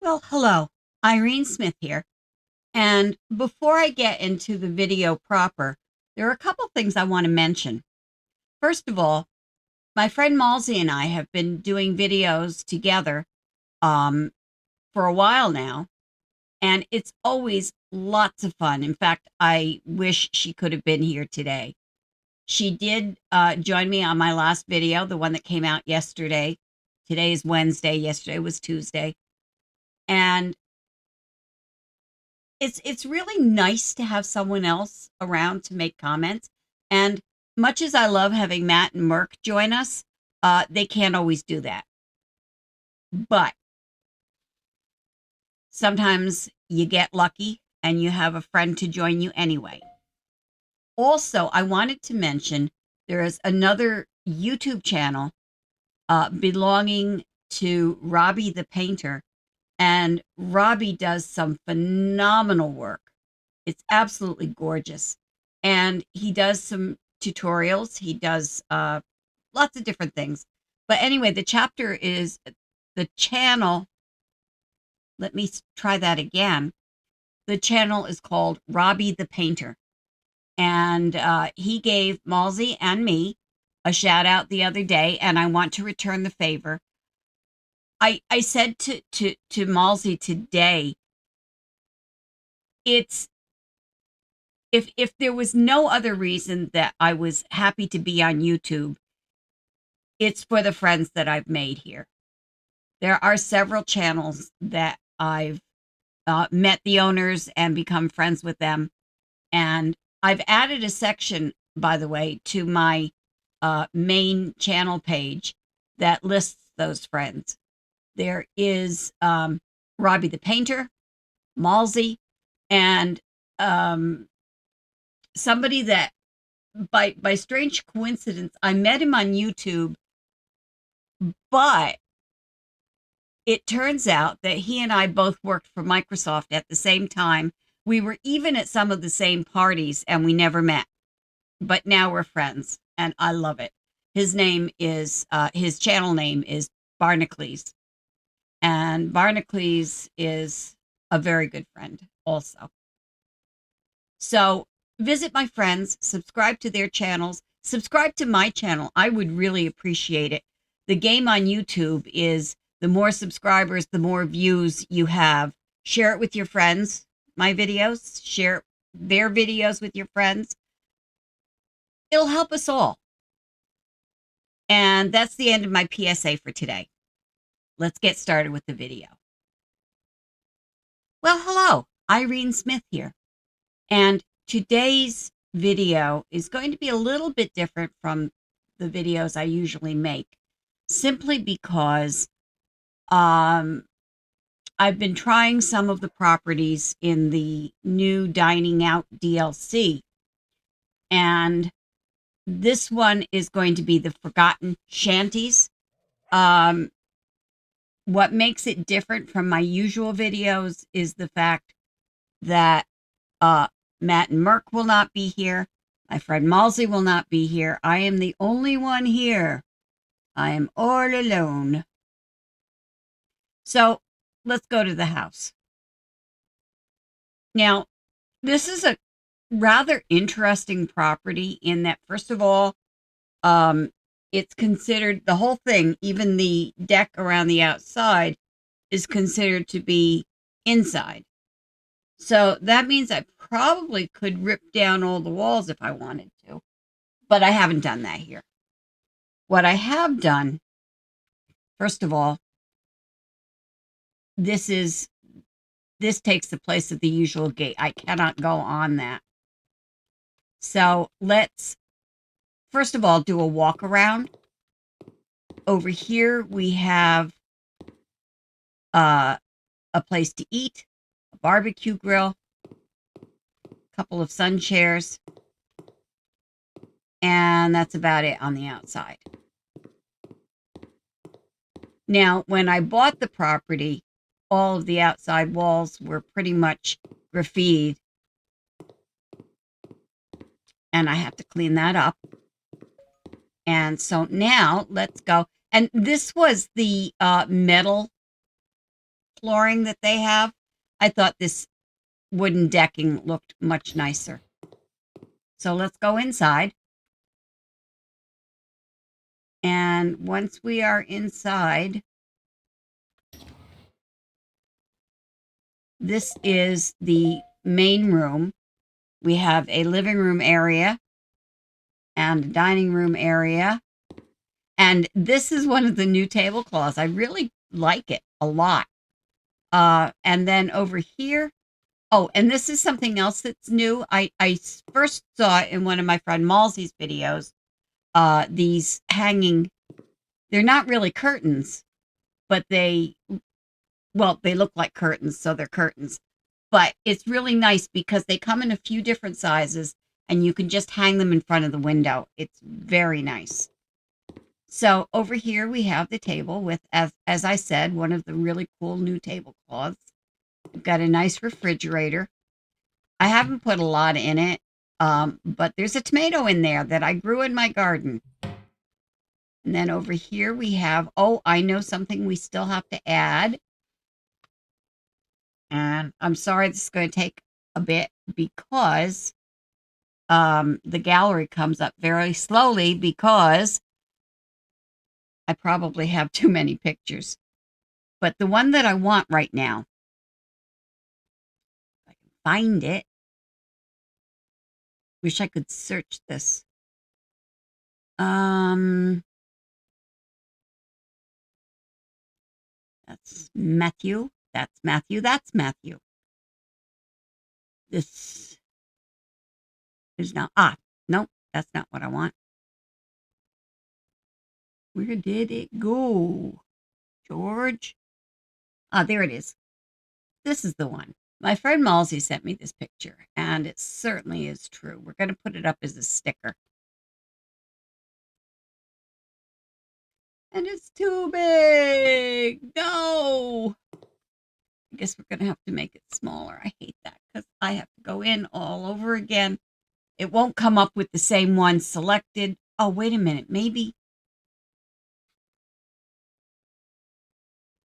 Well, hello, Irene Smith here. And before I get into the video proper, there are a couple things I want to mention. First of all, my friend Malsey and I have been doing videos together um, for a while now, and it's always lots of fun. In fact, I wish she could have been here today. She did join me on my last video, the one that came out yesterday. Today is Wednesday. Yesterday was Tuesday. And it's really nice to have someone else around to make comments. And much as I love having Matt and Merc join us, they can't always do that. But sometimes you get lucky and you have a friend to join you anyway. Also, I wanted to mention there is another YouTube channel belonging to Robbie the Painter, and Robbie does some phenomenal work. It's absolutely gorgeous. And he does some tutorials. He does lots of different things. But anyway, the channel. Let me try that again. The channel is called Robbie the Painter. And he gave Malsey and me a shout out the other day, and I want to return the favor. I said to Malsey today, it's if there was no other reason that I was happy to be on YouTube, it's for the friends that I've made here. There are several channels that I've met the owners and become friends with them. And I've added a section, by the way, to my main channel page that lists those friends. There is Robbie the Painter, Malsey, and somebody that by strange coincidence, I met him on YouTube, but it turns out that he and I both worked for Microsoft at the same time. We were even at some of the same parties and we never met, but now we're friends and I love it. His channel name is Barnacles, and Barnacles is a very good friend also. So visit my friends, subscribe to their channels, subscribe to my channel. I would really appreciate it. The game on YouTube is the more subscribers, the more views you have. Share it with your friends, my videos, share their videos with your friends. It'll help us all. And that's the end of my PSA for today. Let's get started with the video. Well, hello, Irene Smith here. And today's video is going to be a little bit different from the videos I usually make, simply because I've been trying some of the properties in the new Dining Out DLC. And this one is going to be the Forgotten Shanties. What makes it different from my usual videos is the fact that Matt and Merc will not be here. My friend Malsey will not be here. I am the only one here. I am all alone. So let's go to the house. Now, this is a rather interesting property in that, first of all, it's considered, the whole thing, even the deck around the outside, is considered to be inside. So that means I probably could rip down all the walls if I wanted to, but I haven't done that here. What I have done, first of all, this takes the place of the usual gate. I cannot go on that. So let's, first of all, do a walk around. Over here, we have a place to eat, a barbecue grill, a couple of sun chairs, and that's about it on the outside. Now, when I bought the property, all of the outside walls were pretty much graffitied, and I have to clean that up. And so now let's go. And this was the metal flooring that they have, I thought this wooden decking looked much nicer. So let's go inside. And once we are inside, this is the main room. We have a living room area and a dining room area. And this is one of the new tablecloths. I really like it a lot. And then over here, oh, and this is something else that's new. I first saw it in one of my friend Malsey's videos. These hanging, they're not really curtains, but they look like curtains, so they're curtains. But it's really nice because they come in a few different sizes and you can just hang them in front of the window. It's very nice. So over here we have the table with, as I said, one of the really cool new tablecloths. We've got a nice refrigerator. I haven't put a lot in it, but there's a tomato in there that I grew in my garden. And then over here we have, oh, I know something we still have to add. And I'm sorry this is going to take a bit because the gallery comes up very slowly because I probably have too many pictures. But the one that I want right now, if I can find it, wish I could search this. That's Matthew. That's Matthew. That's Matthew. This is not, no, that's not what I want. Where did it go? George? There it is. This is the one. My friend Malsey sent me this picture, and it certainly is true. We're going to put it up as a sticker. And it's too big. No. I guess we're going to have to make it smaller. I hate that because I have to go in all over again. It won't come up with the same one selected. Oh, wait a minute. Maybe.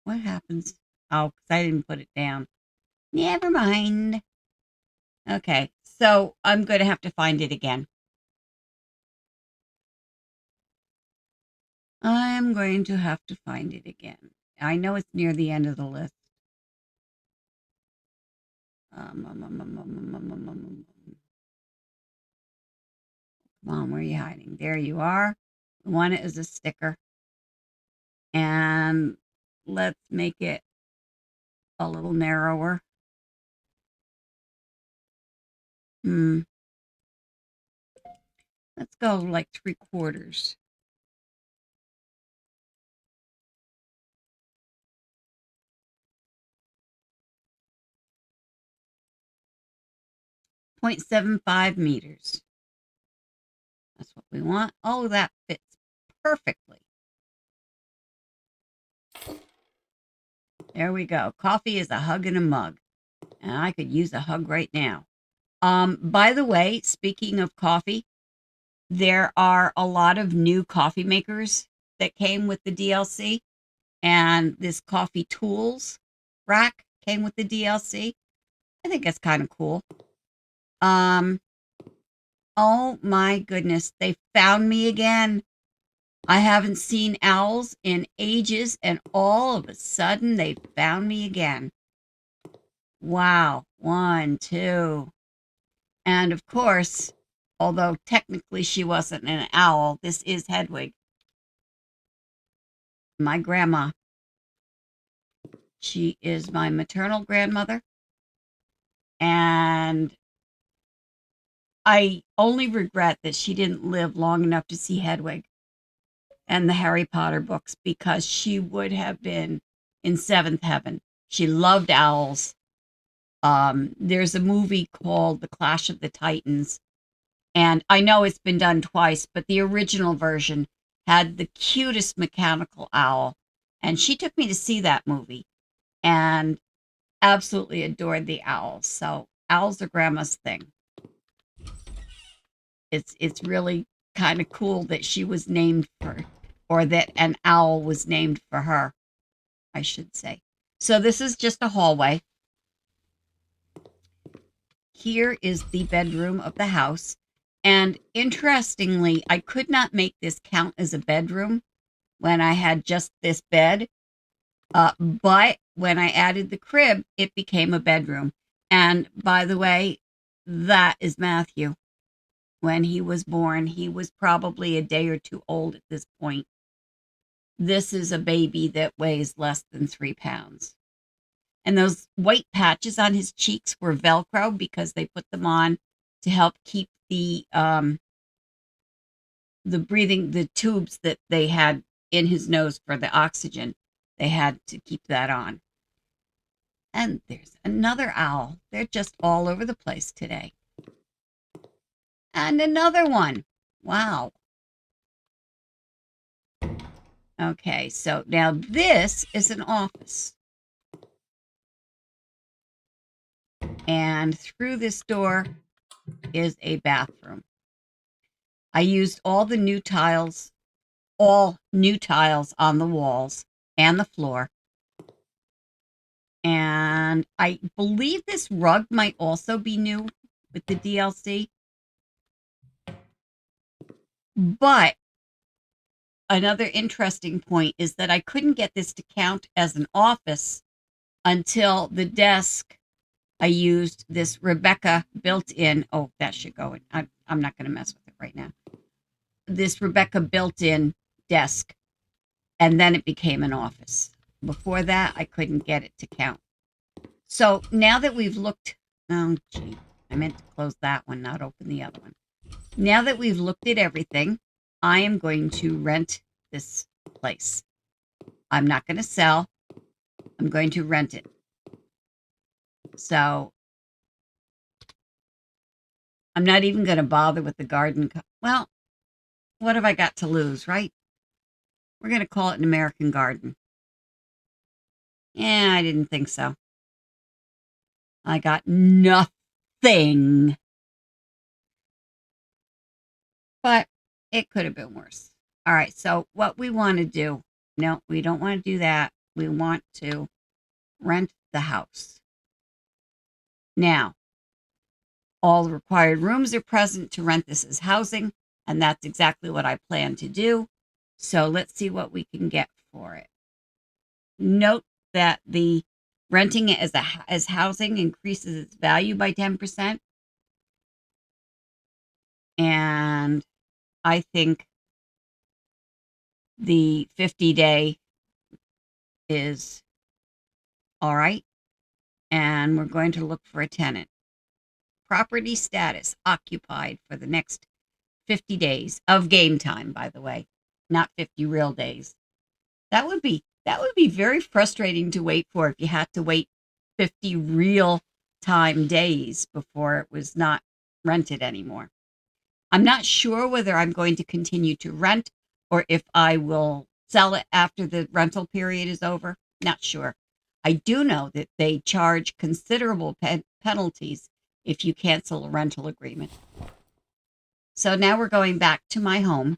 What happens? Oh, because I didn't put it down. Never mind. Okay, so I'm going to have to find it again. I'm going to have to find it again. I know it's near the end of the list. Come on, where are you hiding? There you are. We want it as a sticker. And let's make it a little narrower. Let's go like 3/4. .75 meters. That's what we want. Oh, that fits perfectly. There we go. Coffee is a hug and a mug. And I could use a hug right now. By the way, speaking of coffee, there are a lot of new coffee makers that came with the DLC. And this coffee tools rack came with the DLC. I think that's kind of cool. Oh my goodness, they found me again. I haven't seen owls in ages, and all of a sudden they found me again. Wow. 1, 2. And of course, although technically she wasn't an owl, this is Hedwig. My grandma. She is my maternal grandmother. And I only regret that she didn't live long enough to see Hedwig and the Harry Potter books because she would have been in seventh heaven. She loved owls. There's a movie called The Clash of the Titans, and I know it's been done twice, but the original version had the cutest mechanical owl, and she took me to see that movie and absolutely adored the owls. So owls are grandma's thing. It's really kind of cool that she was named for, or that an owl was named for her, I should say. So this is just a hallway. Here is the bedroom of the house. And interestingly, I could not make this count as a bedroom when I had just this bed. But when I added the crib, it became a bedroom. And by the way, that is Matthew. When he was born, he was probably a day or two old at this point. This is a baby that weighs less than 3 pounds. And those white patches on his cheeks were Velcro because they put them on to help keep the breathing, the tubes that they had in his nose for the oxygen. They had to keep that on. And there's another owl. They're just all over the place today. And another one. Wow. Okay, so now this is an office. And through this door is a bathroom. I used all new tiles on the walls and the floor. And I believe this rug might also be new with the DLC. But another interesting point is that I couldn't get this to count as an office until the desk. I used this Rebecca built-in. Oh, that should go in. I'm not going to mess with it right now. This Rebecca built-in desk. And then it became an office. Before that, I couldn't get it to count. So now that we've looked, oh, gee, I meant to close that one, not open the other one. Now that we've looked at everything, I am going to rent this place. I'm not going to sell. I'm going to rent it. So I'm not even going to bother with the garden. Well, what have I got to lose, right? We're going to call it an American garden. Yeah, I didn't think so. I got nothing. But it could have been worse. All right, so what we want to do, no, we don't want to do that. We want to rent the house. Now, all the required rooms are present to rent this as housing, and that's exactly what I plan to do. So let's see what we can get for it. Note that the renting it as housing increases its value by 10%. And I think the 50-day is all right. And we're going to look for a tenant. Property status occupied for the next 50 days of game time, by the way, not 50 real days. That would be very frustrating to wait for if you had to wait 50 real time days before it was not rented anymore. I'm not sure whether I'm going to continue to rent or if I will sell it after the rental period is over. Not sure. I do know that they charge considerable penalties if you cancel a rental agreement. So now we're going back to my home,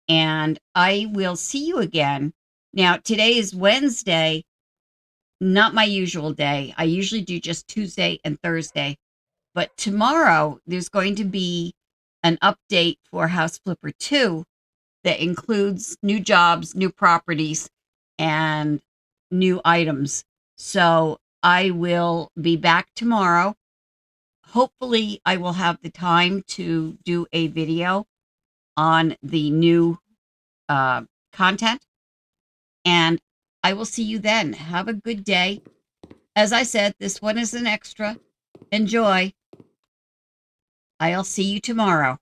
and I will see you again. Now, today is Wednesday, not my usual day. I usually do just Tuesday and Thursday. But tomorrow, there's going to be an update for House Flipper 2 that includes new jobs, new properties, and new items. So I will be back tomorrow. Hopefully, I will have the time to do a video on the new content. And I will see you then. Have a good day. As I said, this one is an extra. Enjoy. I'll see you tomorrow.